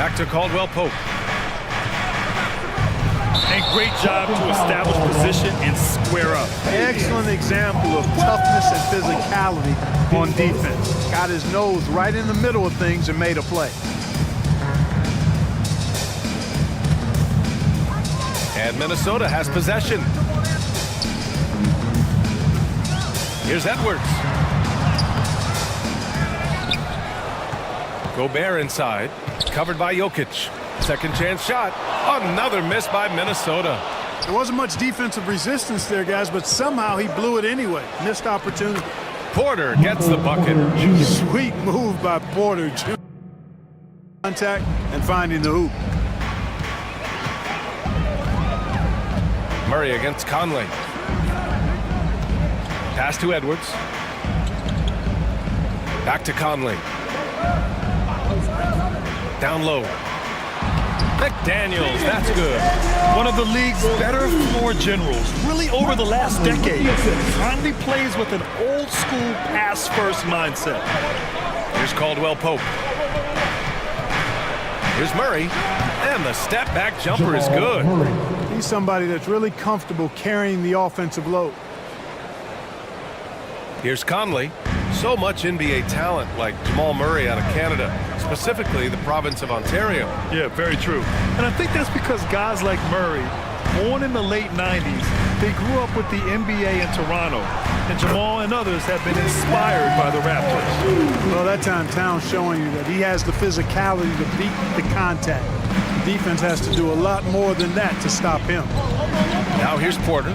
Back to Caldwell Pope. And great job to establish position and square up. Excellent example of toughness and physicality on defense. Got his nose right in the middle of things and made a play. And Minnesota has possession. Here's Edwards. Gobert inside, covered by Jokic. Second chance shot. Another miss by Minnesota. There wasn't much defensive resistance there, guys, but somehow he blew it anyway. Missed opportunity. Porter gets the bucket. Sweet move by Porter. Contact and finding the hoop. Murray against Conley. Pass to Edwards. Back to Conley. Down low. McDaniels, that's good. One of the league's better floor generals, really over the last decade. Conley plays with an old school pass-first mindset. Here's Caldwell Pope. Here's Murray. And the step-back jumper is good. He's somebody that's really comfortable carrying the offensive load. Here's Conley. So much NBA talent like Jamal Murray out of Canada, specifically the province of Ontario. Yeah, very true. And I think that's because guys like Murray, born in the late 90s, they grew up with the NBA in Toronto. And Jamal and others have been inspired by the Raptors. Well, that time Towns showing you that he has the physicality to beat the contact. The defense has to do a lot more than that to stop him. Now here's Porter.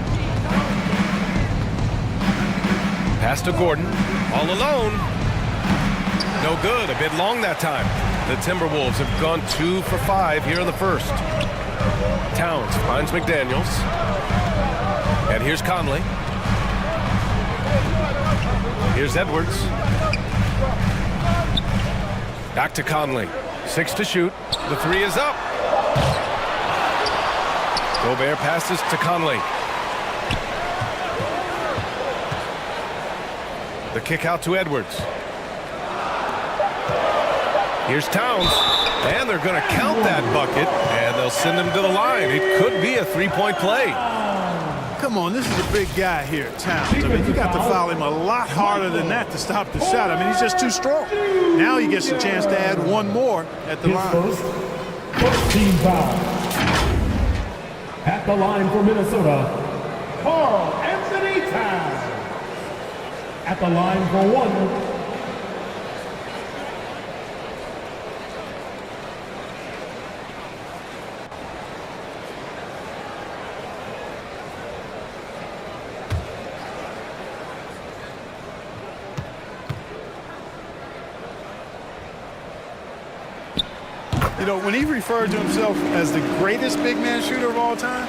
Pass to Gordon. All alone. No good. A bit long that time. The Timberwolves have gone 2 for 5 here in the first. Towns finds McDaniels. And here's Conley. Here's Edwards. Back to Conley. 6 to shoot. The 3 is up. Gobert passes to Conley. The kick out to Edwards. Here's Towns. And they're going to count that bucket. And they'll send him to the line. It could be a three-point play. Come on, this is a big guy here, Towns. I mean, you got to foul him a lot harder than that to stop the shot. I mean, he's just too strong. Now he gets a chance to add one more at the line. First team foul. At the line for Minnesota, Carl Anthony Towns. At the line for one. You know, when he referred to himself as the greatest big man shooter of all time,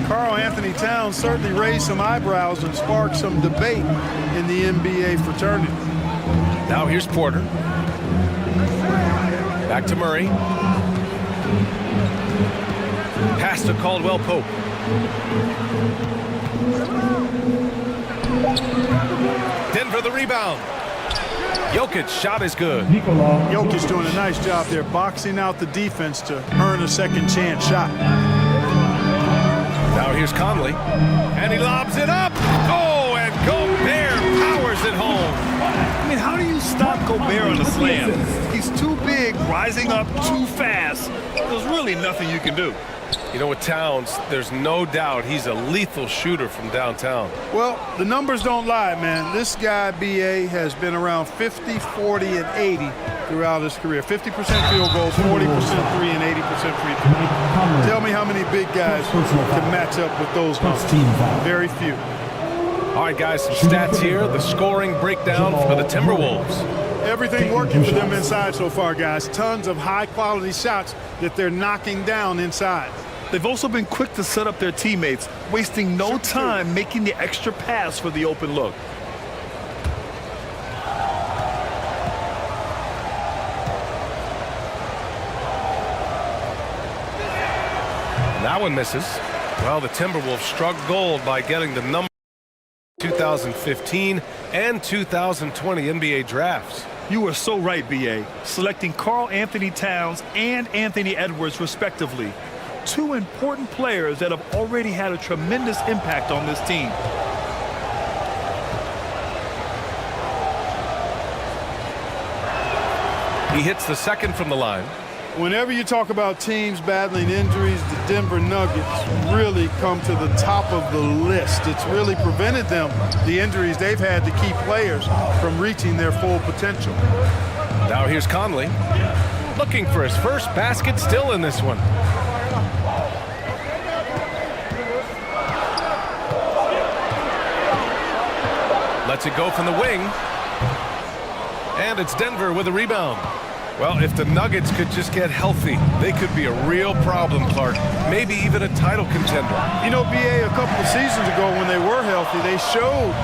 Carl Anthony Towns certainly raised some eyebrows and sparked some debate in the NBA fraternity. Now here's Porter. Back to Murray. Pass to Caldwell Pope. Denver the rebound. Jokic shot is good. Jokic doing a nice job there boxing out the defense to earn a second chance shot. Now here's Conley. And he lobs it up. Oh, and Gobert powers it home. I mean, how do you stop Gobert on the slam? He's too big, rising up too fast. There's really nothing you can do. You know, with Towns, there's no doubt he's a lethal shooter from downtown. Well, the numbers don't lie, man. This guy, B.A., has been around 50, 40, and 80 throughout his career. 50% field goal, 40% three, and 80% free throw. Tell me how many big guys can match up with those numbers. Very few. All right, guys, some stats here. The scoring breakdown for the Timberwolves. Everything working for them inside so far, guys. Tons of high-quality shots that they're knocking down inside. They've also been quick to set up their teammates, wasting no time making the extra pass for the open look. That one misses. Well, the Timberwolves struck gold by getting the number 2015 and 2020 NBA drafts. You are so right, B.A. Selecting Karl Anthony Towns and Anthony Edwards, respectively. Two important players that have already had a tremendous impact on this team. He hits the second from the line. Whenever you talk about teams battling injuries, the Denver Nuggets really come to the top of the list. It's really prevented them, the injuries they've had to keep players from reaching their full potential. Now here's Conley, looking for his first basket, still in this one. Lets it go from the wing. And it's Denver with a rebound. Well, if the Nuggets could just get healthy, they could be a real problem, Clark. Maybe even a title contender. You know, B.A., a couple of seasons ago when they were healthy, they showed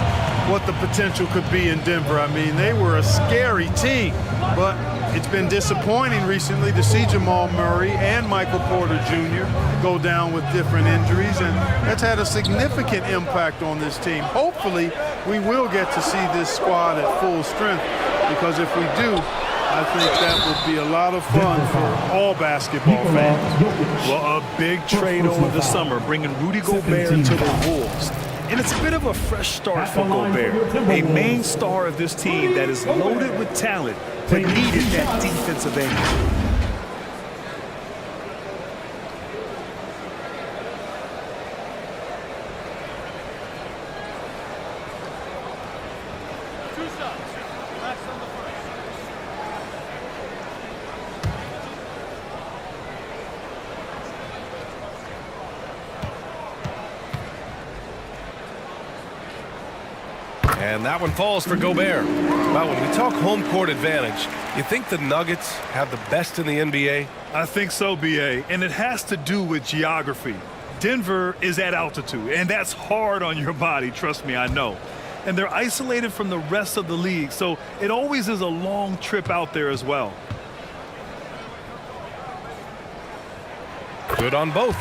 what the potential could be in Denver. I mean, they were a scary team, but it's been disappointing recently to see Jamal Murray and Michael Porter Jr. go down with different injuries, and that's had a significant impact on this team. Hopefully, we will get to see this squad at full strength, because if we do, I think that would be a lot of fun for all basketball fans. Well, a big trade over the summer, bringing Rudy Gobert to the Wolves. And it's a bit of a fresh start for Gobert, a main star of this team that is loaded with talent, but needed that defensive angle. And that one falls for Gobert. Well, when we talk home court advantage, you think the Nuggets have the best in the NBA? I think so, B.A., and it has to do with geography. Denver is at altitude, and that's hard on your body, trust me, I know. And they're isolated from the rest of the league, so it always is a long trip out there as well. Good on both.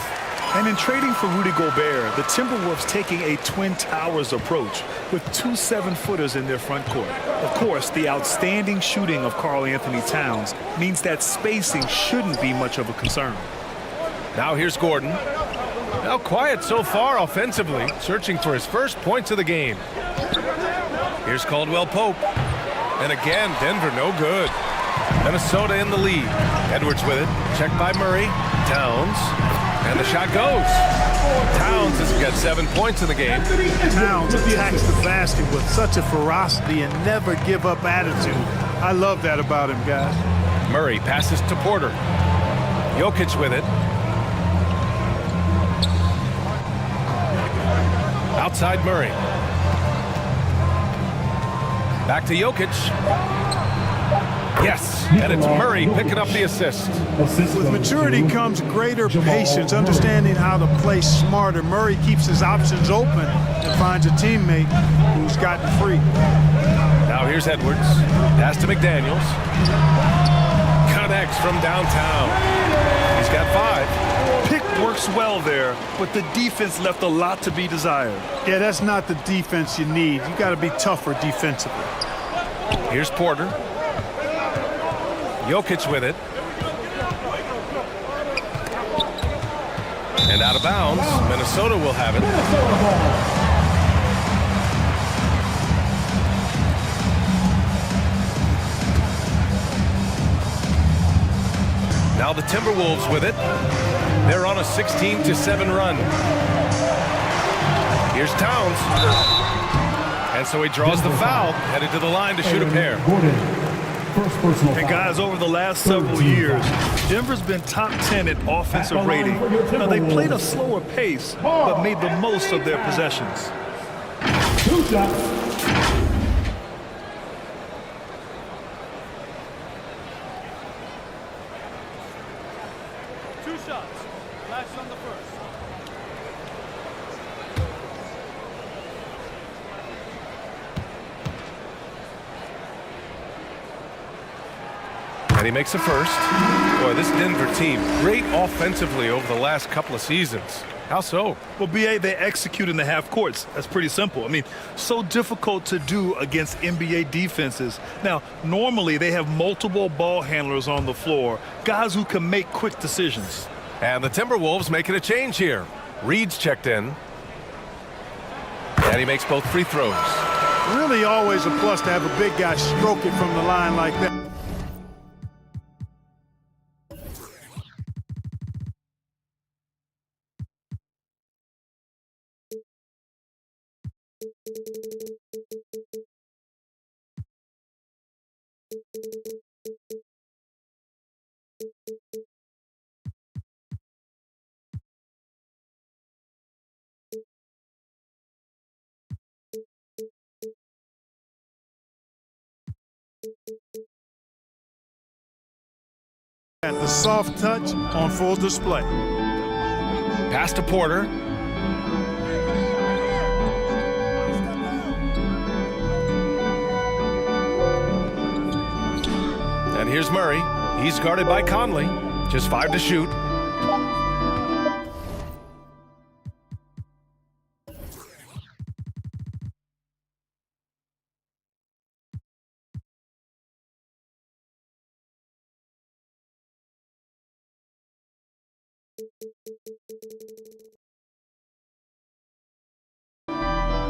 And in trading for Rudy Gobert, the Timberwolves taking a Twin Towers approach with two 7-footers in their front court. Of course, the outstanding shooting of Karl Anthony Towns means that spacing shouldn't be much of a concern. Now here's Gordon. Now quiet so far offensively, searching for his first points of the game. Here's Caldwell Pope. And again, Denver no good. Minnesota in the lead. Edwards with it. Checked by Murray. Towns. And the shot goes. Towns has got 7 points in the game. Towns attacks the basket with such a ferocity and never give up attitude. I love that about him, guys. Murray passes to Porter. Jokic with it. Outside Murray. Back to Jokic. Yes, and it's Murray picking up the assist. With maturity comes greater patience, understanding how to play smarter. Murray keeps his options open and finds a teammate who's gotten free. Now here's Edwards. Pass to McDaniels. Connects from downtown. He's got 5. Pick works well there, but the defense left a lot to be desired. Yeah, that's not the defense you need. You got to be tougher defensively. Here's Porter. Jokic with it. And out of bounds. Minnesota will have it. Now the Timberwolves with it. They're on a 16-7 run. Here's Towns. And so he draws the foul, headed to the line to shoot a pair. And guys, over the last several years, Denver's been top 10 in offensive rating. Now, they played a slower pace, but made the most of their possessions. 2 shots. Last on the first. And he makes a first. Boy, this Denver team, great offensively over the last couple of seasons. How so? Well, BA, they execute in the half courts. That's pretty simple. I mean, so difficult to do against NBA defenses. Now, normally they have multiple ball handlers on the floor, guys who can make quick decisions. And the Timberwolves making a change here. Reed's checked in. And he makes both free throws. Really always a plus to have a big guy stroke it from the line like that. At the soft touch on full display. Pass to Porter. And here's Murray. He's guarded by Conley. Just 5 to shoot.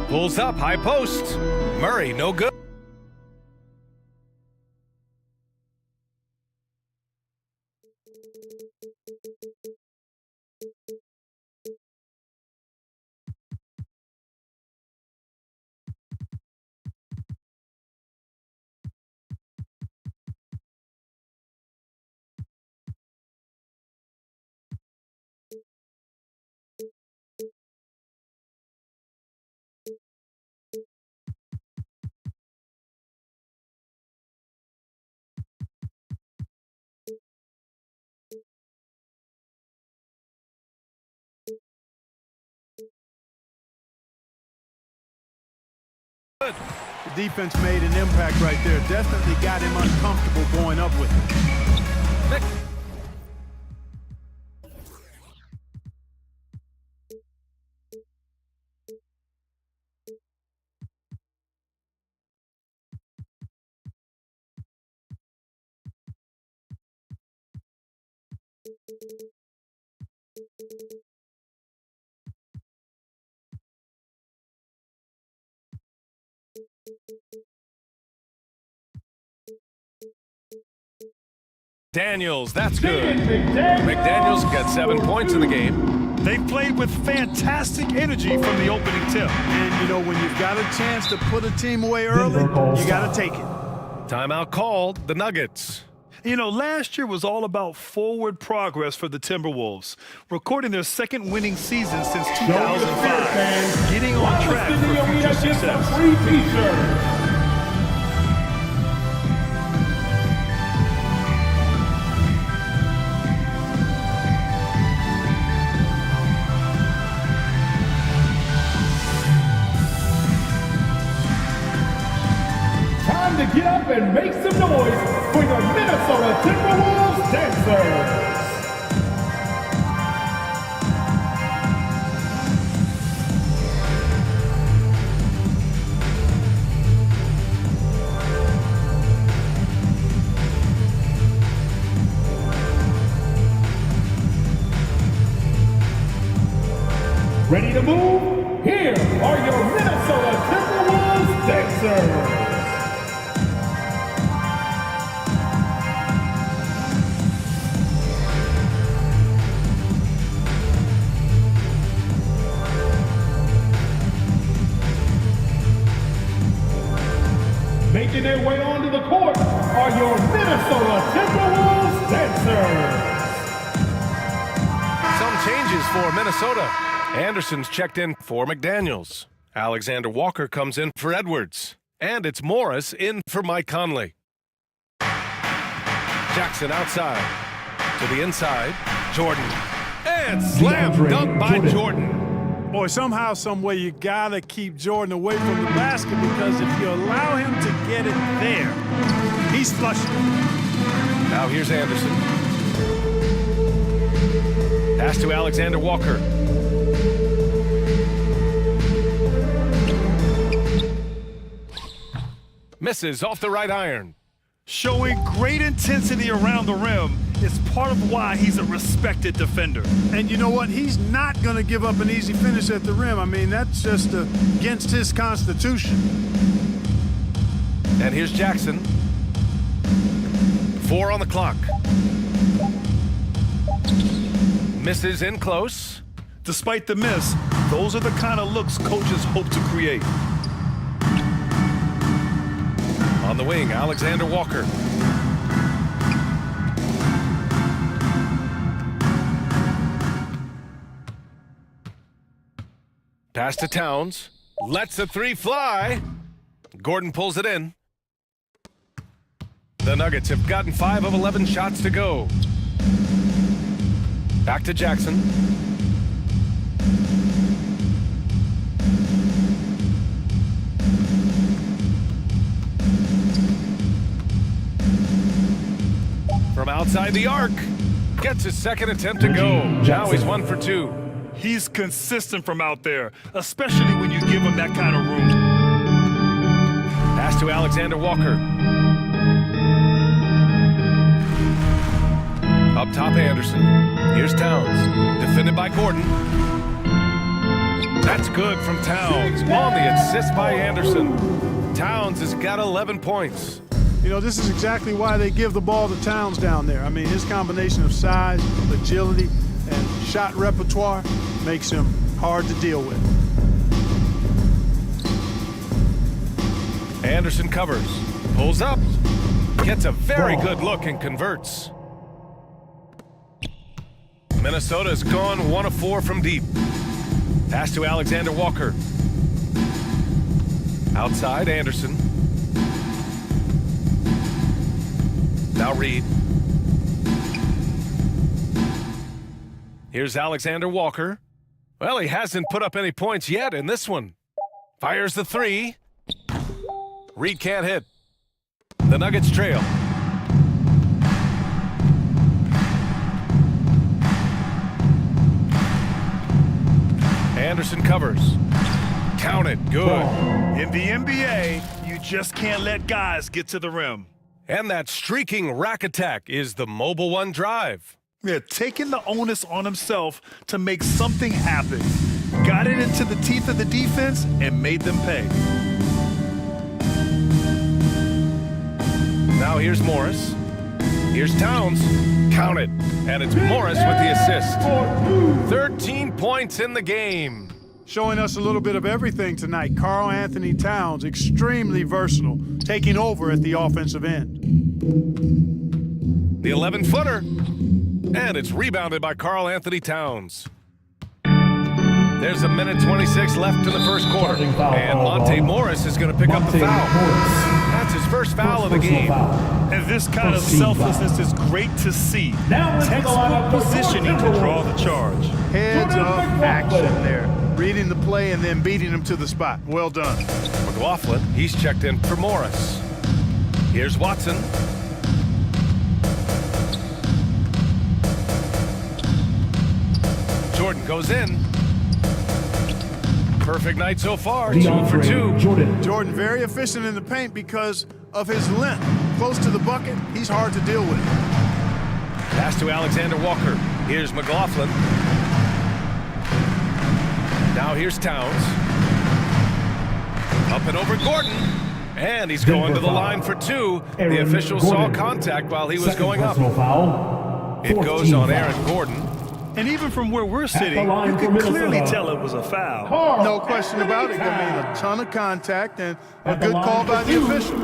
Pulls up, high post. Murray, no good. The defense made an impact right there. Definitely got him uncomfortable going up with it. Daniels, that's good. McDaniels got 7 points in the game. They played with fantastic energy from the opening tip. And, you know, when you've got a chance to put a team away early, you got to take it. Timeout called, the Nuggets. You know, last year was all about forward progress for the Timberwolves, recording their second winning season since 2005, getting on track for future success. Time to get up and make some noise for your Minnesota Timberwolves dancers. Ready to move? Here are your Minnesota Timberwolves dancers. Making their way onto the court are your Minnesota Timberwolves dancers. Some changes for Minnesota. Anderson's checked in for McDaniels. Alexander Walker comes in for Edwards. And it's Morris in for Mike Conley. Jackson outside. To the inside. Jordan. And slam dunk by Jordan. Boy, somehow, some way, you got to keep Jordan away from the basket, because if you allow him to get it there, he's flushing. Now here's Anderson. Pass to Alexander Walker. Misses off the right iron. Showing great intensity around the rim is part of why he's a respected defender. And you know what? He's not going to give up an easy finish at the rim. I mean, that's just against his constitution. And here's Jackson. 4 on the clock. Misses in close. Despite the miss, those are the kind of looks coaches hope to create. On the wing, Alexander Walker. Pass to Towns. Lets a 3 fly. Gordon pulls it in. The Nuggets have gotten 5 of 11 shots to go. Back to Jackson. From outside the arc. Gets his second attempt to go. Now he's 1 for 2. He's consistent from out there, especially when you give him that kind of room. Pass to Alexander Walker. Up top, Anderson. Here's Towns. Defended by Gordon. That's good from Towns. On the assist by Anderson. Towns has got 11 points. You know, this is exactly why they give the ball to Towns down there. I mean, his combination of size, agility, and shot repertoire makes him hard to deal with. Anderson covers. Pulls up. Gets a very good look and converts. Minnesota's gone 1 of 4 from deep. Pass to Alexander Walker. Outside, Anderson. Now Reed. Here's Alexander Walker. Well, he hasn't put up any points yet in this one. Fires the 3. Reed can't hit. The Nuggets trail. Anderson covers. Count it. Good. In the NBA, you just can't let guys get to the rim. And that streaking rack attack is the Mobile One drive. Yeah, taking the onus on himself to make something happen. Got it into the teeth of the defense and made them pay. Now here's Morris. Here's Towns. Count it. And it's Morris with the assist. 13 points in the game. Showing us a little bit of everything tonight. Karl Anthony Towns, extremely versatile, taking over at the offensive end. The 11-footer. And it's rebounded by Karl Anthony Towns. There's a minute 26 left in the first quarter. And Monte Morris is going to pick up the foul. That's his first foul of the game. And this kind of selflessness is great to see. Textbook positioning to draw the charge. Heads up action there. Reading the play and then beating him to the spot. Well done. McLaughlin, he's checked in for Morris. Here's Watson. Jordan goes in. Perfect night so far, 2 for 2. Jordan very efficient in the paint because of his length. Close to the bucket, he's hard to deal with. Pass to Alexander Walker. Here's McLaughlin. Now here's Towns. Up and over Gordon. And he's going to the line for 2. The official saw contact while he was going up. It goes on Aaron Gordon. And even from where we're sitting, you can clearly tell it was a foul. No question about it. I mean, a ton of contact and a good call by the official.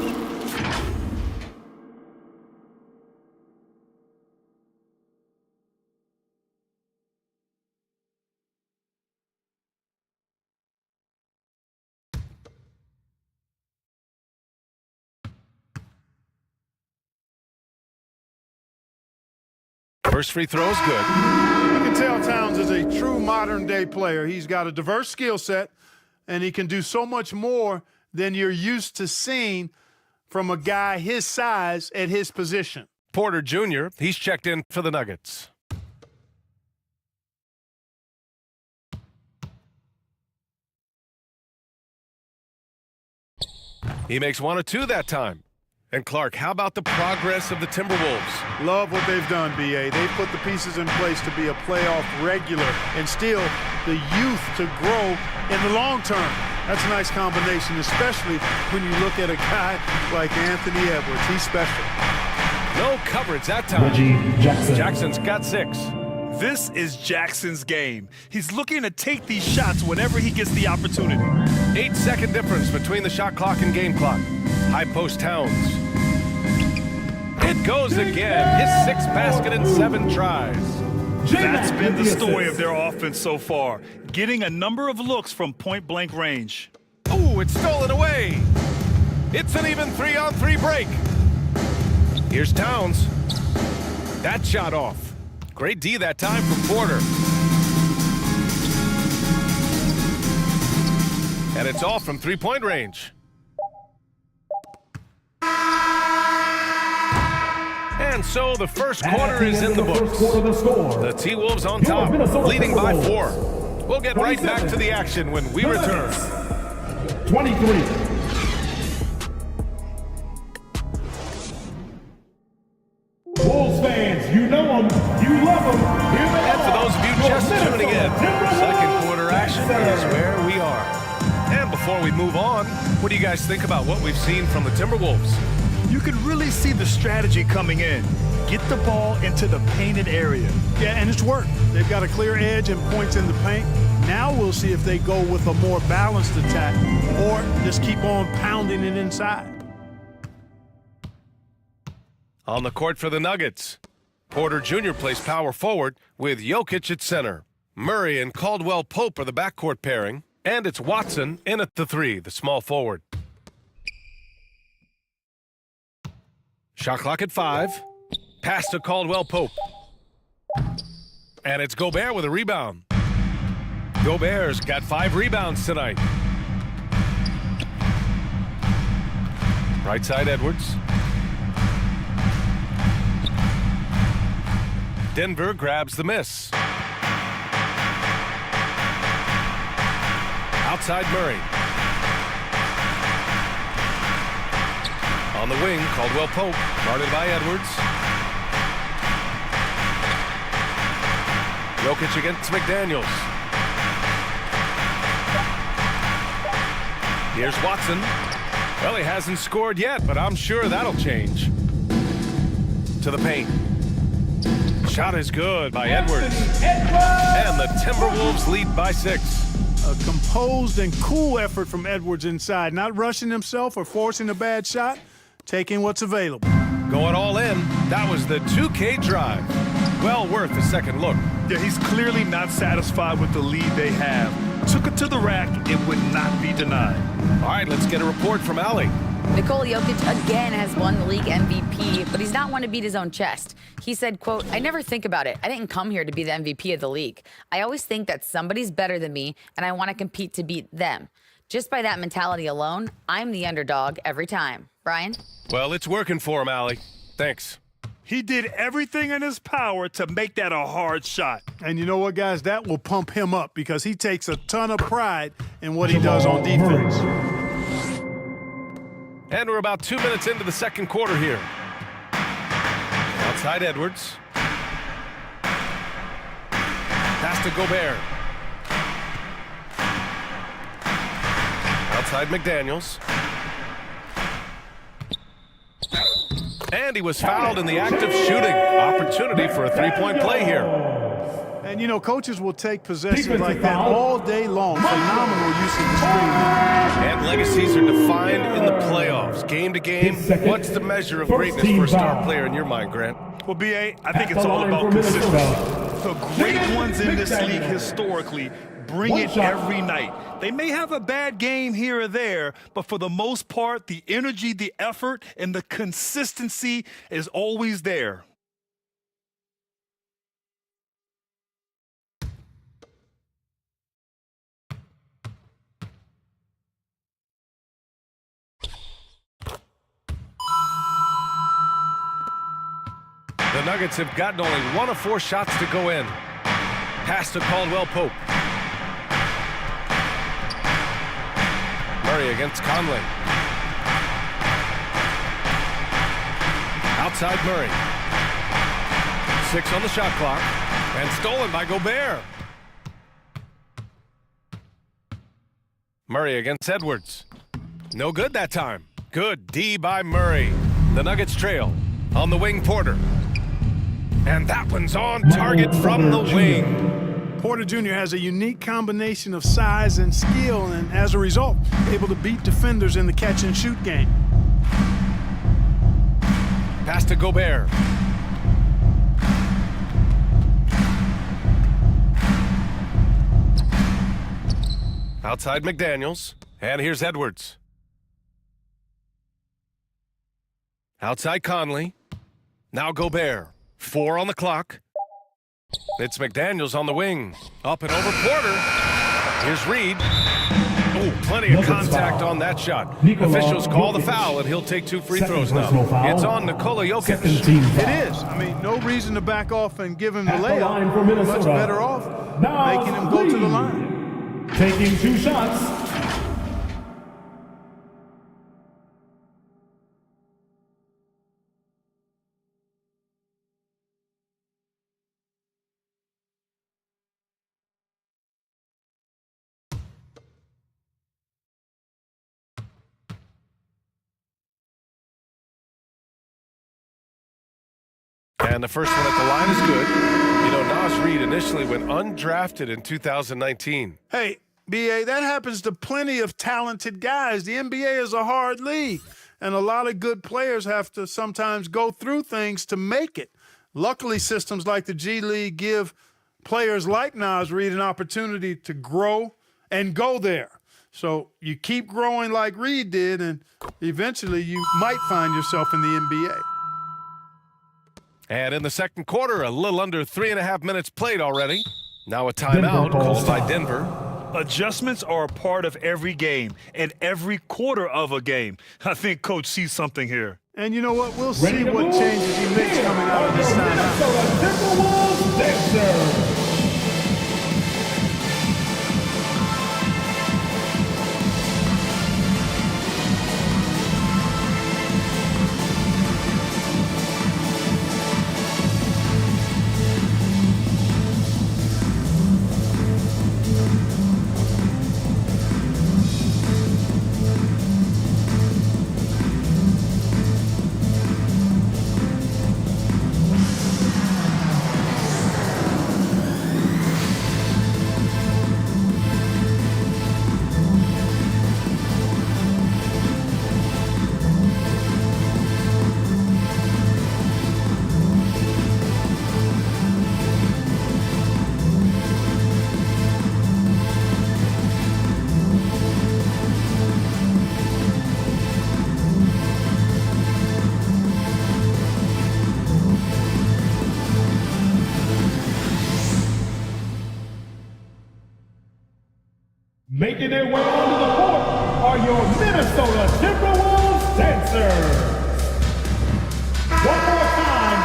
First free throw is good. You can tell Towns is a true modern-day player. He's got a diverse skill set, and he can do so much more than you're used to seeing from a guy his size at his position. Porter Jr., he's checked in for the Nuggets. He makes 1 of 2 that time. And Clark, how about the progress of the Timberwolves? Love what they've done, B.A. They've put the pieces in place to be a playoff regular and still the youth to grow in the long term. That's a nice combination, especially when you look at a guy like Anthony Edwards. He's special. No coverage that time. Reggie Jackson. Jackson's got 6. This is Jackson's game. He's looking to take these shots whenever he gets the opportunity. 8-second difference between the shot clock and game clock. High post Towns. It goes again. His 6th basket in 7 tries. That's been the story of their offense so far, getting a number of looks from point-blank range. Ooh, it's stolen away. It's an even 3-on-3 break. Here's Towns. That shot off. Great D that time from Porter. And it's off from 3-point range. And so the first quarter is in the books. The T-Wolves on top, leading by 4. We'll get right back to the action when we return. 23. Wolves fans, you know them, you love them. And for those of you just tuning in, second quarter action is where we are. And before we move on, what do you guys think about what we've seen from the Timberwolves? You can really see the strategy coming in. Get the ball into the painted area. Yeah, and it's worked. They've got a clear edge and points in the paint. Now we'll see if they go with a more balanced attack or just keep on pounding it inside. On the court for the Nuggets, Porter Jr. plays power forward with Jokic at center. Murray and Caldwell Pope are the backcourt pairing, and it's Watson in at the 3, the small forward. Shot clock at 5. Pass to Caldwell Pope. And it's Gobert with a rebound. Gobert's got 5 rebounds tonight. Right side Edwards. Denver grabs the miss. Outside Murray. On the wing, Caldwell Pope, guarded by Edwards. Jokic against McDaniels. Here's Watson. Well, he hasn't scored yet, but I'm sure that'll change. To the paint. Shot is good by Edwards. And the Timberwolves lead by 6. A composed and cool effort from Edwards inside, not rushing himself or forcing a bad shot, taking what's available. Going all in, that was the 2K drive. Well worth a second look. Yeah, he's clearly not satisfied with the lead they have. Took it to the rack, it would not be denied. All right, let's get a report from Allie. Nikola Jokic again has won the league MVP, but he's not one to beat his own chest. He said, quote, "I never think about it. I didn't come here to be the MVP of the league. I always think that somebody's better than me, and I want to compete to beat them. Just by that mentality alone, I'm the underdog every time." Brian? Well, it's working for him, Allie. Thanks. He did everything in his power to make that a hard shot. And you know what, guys? That will pump him up because he takes a ton of pride in what he does on defense. And we're about 2 minutes into the second quarter here. Outside Edwards. Pass to Gobert. Outside McDaniels. And he was fouled in the act of shooting. Opportunity for a three-point play here. And, you know, coaches will take possessions like that all day long. Phenomenal use of the screen. And legacies are defined in the playoffs. Game to game, what's the measure of greatness for a star player in your mind, Grant? Well, B.A., I think it's all about consistency. The great ones in this league historically bring it every night. They may have a bad game here or there, but for the most part, the energy, the effort, and the consistency is always there. The Nuggets have gotten only 1 of 4 shots to go in. Pass to Caldwell Pope. Murray against Conley. Outside Murray. 6 on the shot clock. And stolen by Gobert. Murray against Edwards. No good that time. Good D by Murray. The Nuggets trail. On the wing, Porter. And that one's on target from the wing. Porter Jr. has a unique combination of size and skill, and as a result, able to beat defenders in the catch-and-shoot game. Pass to Gobert. Outside McDaniels. And here's Edwards. Outside Conley. Now Gobert. 4 on the clock. It's McDaniels on the wing. Up and over Porter. Here's Reed. Oh, plenty of contact on that shot. Officials call the foul, and he'll take 2 free throws now. It's on Nikola Jokic. It is. I mean, no reason to back off and give him the layup. Much better off making him go to the line. Taking 2 shots. And the first one at the line is good. You know, Nas Reed initially went undrafted in 2019. Hey, B.A., that happens to plenty of talented guys. The NBA is a hard league, and a lot of good players have to sometimes go through things to make it. Luckily, systems like the G League give players like Nas Reed an opportunity to grow and go there. So you keep growing like Reed did, and eventually you might find yourself in the NBA. And in the second quarter, a little under 3.5 minutes played already. Now a timeout called by Denver. Adjustments are a part of every game and every quarter of a game. I think Coach sees something here. And you know what? We'll see what changes he makes coming out of this timeout. Making their way onto the court are your Minnesota Timberwolves dancers. One more time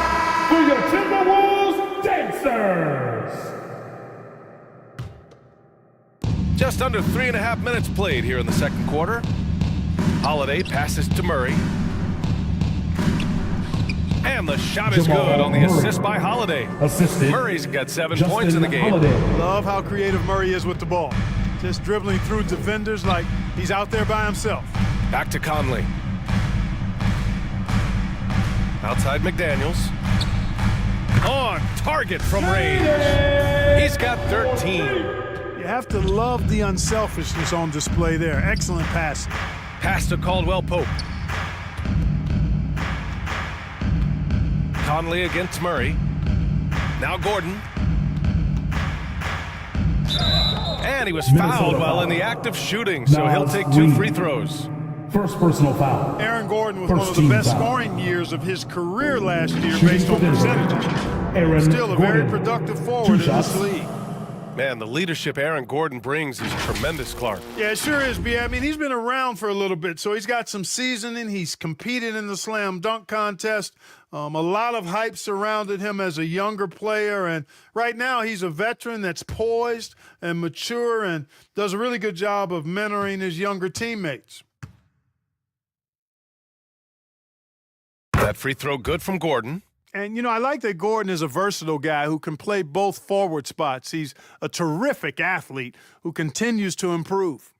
for your Timberwolves dancers. Just under 3.5 minutes played here in the second quarter. Holiday passes to Murray. And the shot is good on the assist by Holiday. Assisted. Murray's got 7 points in the game. Love how creative Murray is with the ball. Just dribbling through defenders like he's out there by himself. Back to Conley. Outside McDaniels. On target from range. He's got 13. You have to love the unselfishness on display there. Excellent pass. Pass to Caldwell Pope. Conley against Murray. Now Gordon. And he was fouled while in the act of shooting, so he'll take 2 free throws. First personal foul. Aaron Gordon with one of the best scoring years of his career last year based on percentages. Still a very productive forward in this league. Man, the leadership Aaron Gordon brings is tremendous, Clark. Yeah, it sure is, B. I mean, he's been around for a little bit, so he's got some seasoning. He's competed in the slam dunk contest. A lot of hype surrounded him as a younger player, and right now he's a veteran that's poised and mature and does a really good job of mentoring his younger teammates. That free throw good from Gordon. And, you know, I like that Gordon is a versatile guy who can play both forward spots. He's a terrific athlete who continues to improve.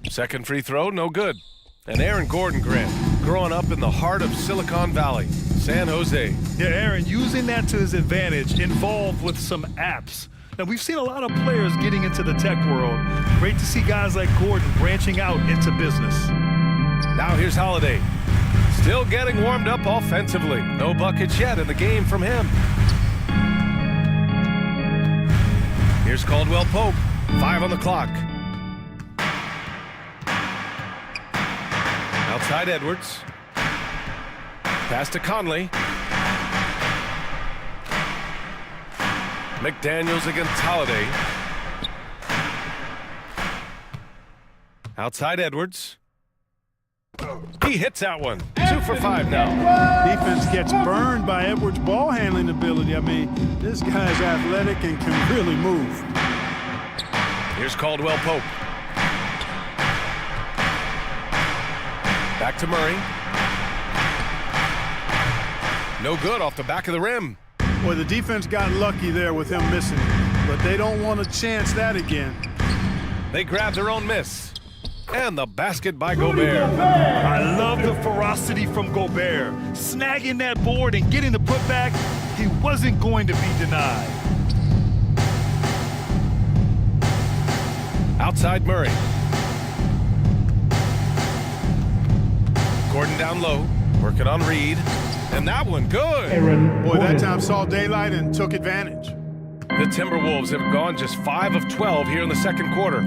Second free throw, no good. And Aaron Gordon, Grant, growing up in the heart of Silicon Valley, San Jose. Yeah, Aaron, using that to his advantage, involved with some apps. Now, we've seen a lot of players getting into the tech world. Great to see guys like Gordon branching out into business. Now here's Holiday. Still getting warmed up offensively. No buckets yet in the game from him. Here's Caldwell Pope. 5 on the clock. Outside Edwards. Pass to Conley. McDaniels against Holiday. Outside Edwards. He hits that one. 2 for 5 now. Defense gets burned by Edwards' ball handling ability. I mean, this guy's athletic and can really move. Here's Caldwell Pope. Back to Murray. No good off the back of the rim. Boy, the defense got lucky there with him missing, but they don't want to chance that again. They grab their own miss. And the basket by Gobert. I love the ferocity from Gobert. Snagging that board and getting the putback, he wasn't going to be denied. Outside Murray. Gordon down low, working on Reed. And that one, good. Boy, that time saw daylight and took advantage. The Timberwolves have gone just 5 of 12 here in the second quarter.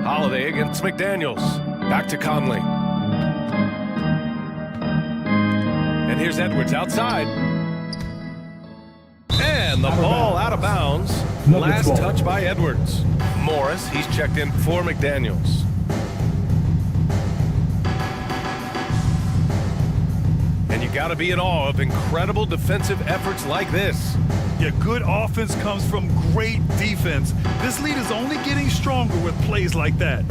Holiday against McDaniels. Back to Conley. And here's Edwards outside. And the ball out of bounds. Last touch by Edwards. Morris, he's checked in for McDaniels. And you got to be in awe of incredible defensive efforts like this. Yeah, good offense comes from great defense. This lead is only getting stronger with plays like that.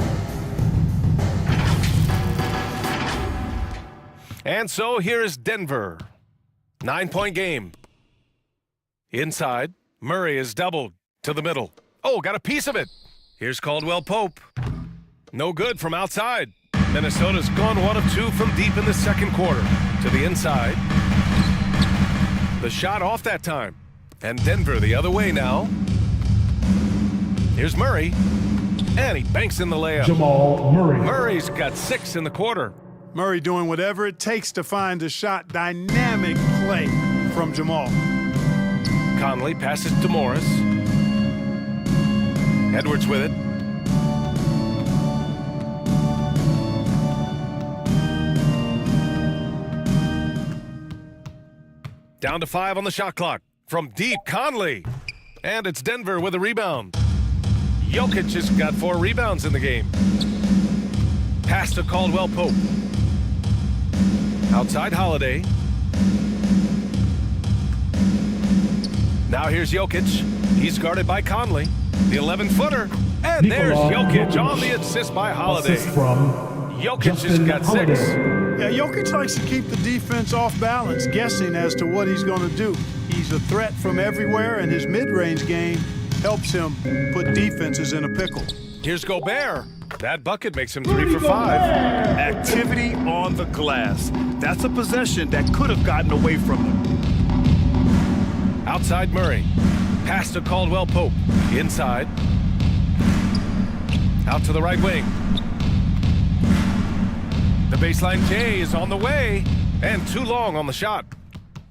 And so here is Denver. 9-point game. Inside, Murray is doubled to the middle. Oh, got a piece of it. Here's Caldwell Pope. No good from outside. Minnesota's gone 1 of 2 from deep in the second quarter. To the inside. The shot off that time. And Denver the other way now. Here's Murray. And he banks in the layup. Jamal Murray. Murray's got 6 in the quarter. Murray doing whatever it takes to find a shot. Dynamic play from Jamal. Conley passes to Morris. Edwards with it. Down to 5 on the shot clock. From deep, Conley. And it's Denver with a rebound. Jokic has got 4 rebounds in the game. Pass to Caldwell Pope. Outside Holiday. Now here's Jokic. He's guarded by Conley. The 11-footer. And there's Jokic on the assist by Holiday. Assist from Jokic has got 6. Yeah, Jokic likes to keep the defense off balance, guessing as to what he's going to do. He's a threat from everywhere, and his mid-range game helps him put defenses in a pickle. Here's Gobert. That bucket makes him 3 for 5. Activity on the glass. That's a possession that could have gotten away from him. Outside Murray. Pass to Caldwell Pope. Inside. Out to the right wing. The baseline J is on the way. And too long on the shot.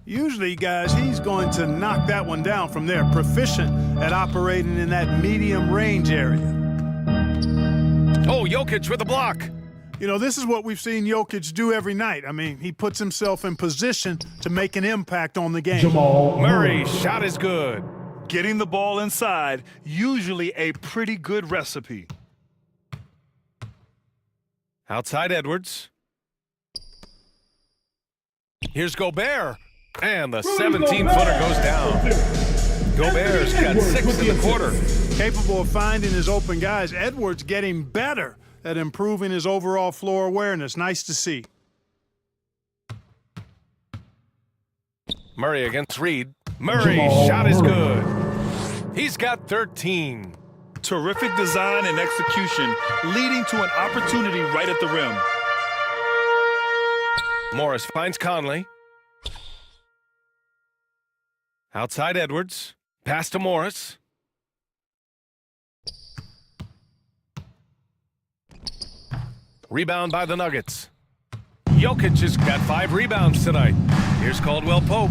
Usually, guys, he's going to knock that one down from there. Proficient at operating in that medium range area. Oh, Jokic with a block. You know, this is what we've seen Jokic do every night. I mean, he puts himself in position to make an impact on the game. Jamal Murray's shot is good. Getting the ball inside, usually a pretty good recipe. Outside Edwards. Here's Gobert. And the 17-footer goes down. Gobert's got 6 in the quarter. Capable of finding his open guys. Edwards getting better at improving his overall floor awareness. Nice to see. Murray against Reed. Murray's shot is good. He's got 13. Terrific design and execution, leading to an opportunity right at the rim. Morris finds Conley. Outside Edwards. Pass to Morris. Rebound by the Nuggets. Jokic has got 5 rebounds tonight. Here's Caldwell Pope.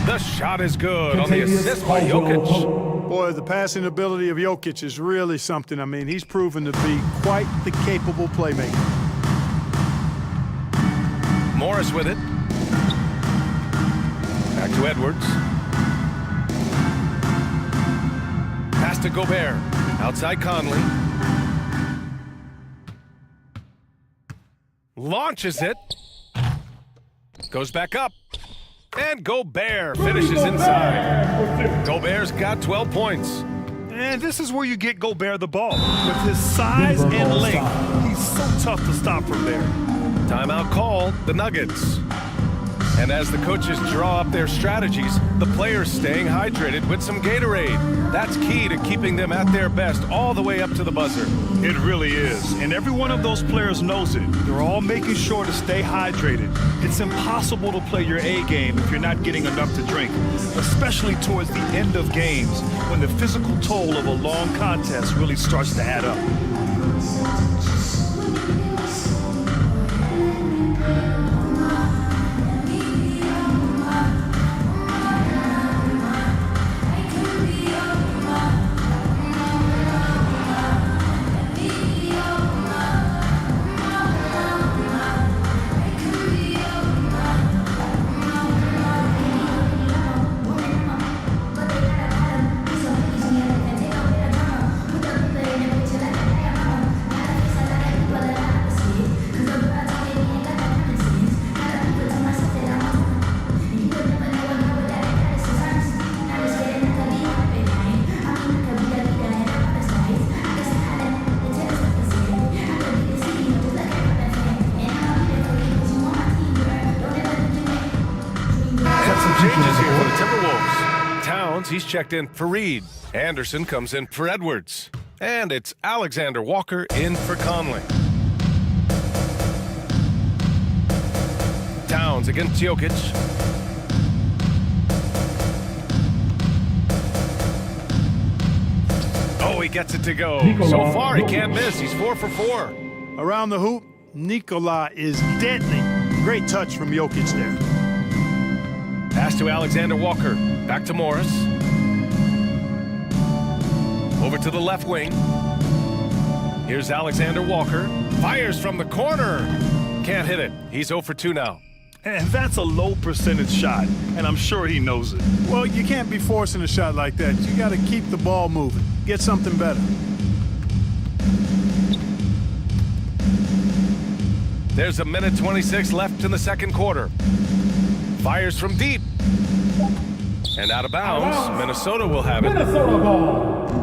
The shot is good on the assist by Jokic. Boy, the passing ability of Jokic is really something. I mean, he's proven to be quite the capable playmaker. Morris with it. Back to Edwards. Pass to Gobert. Outside Conley. Launches it. Goes back up. And Gobert finishes inside. Gobert's got 12 points. And this is where you get Gobert the ball. With his size and length, he's so tough to stop from there. Timeout called, the Nuggets. And as the coaches draw up their strategies, the players staying hydrated with some Gatorade. That's key to keeping them at their best all the way up to the buzzer. It really is. And every one of those players knows it. They're all making sure to stay hydrated. It's impossible to play your A game if you're not getting enough to drink, especially towards the end of games when the physical toll of a long contest really starts to add up. Changes here for the Timberwolves. Towns, he's checked in for Reed. Anderson comes in for Edwards. And it's Alexander Walker in for Conley. Towns against Jokic. Oh, he gets it to go. So far, he can't miss. He's 4 for 4. Around the hoop, Nikola is deadly. Great touch from Jokic there. Pass to Alexander Walker. Back to Morris. Over to the left wing. Here's Alexander Walker. Fires from the corner. Can't hit it. He's 0 for 2 now. And that's a low percentage shot, and I'm sure he knows it. Well, you can't be forcing a shot like that. You got to keep the ball moving. Get something better. There's 1:26 left in the second quarter. Fires from deep. And out of bounds. Minnesota will have it. Minnesota ball.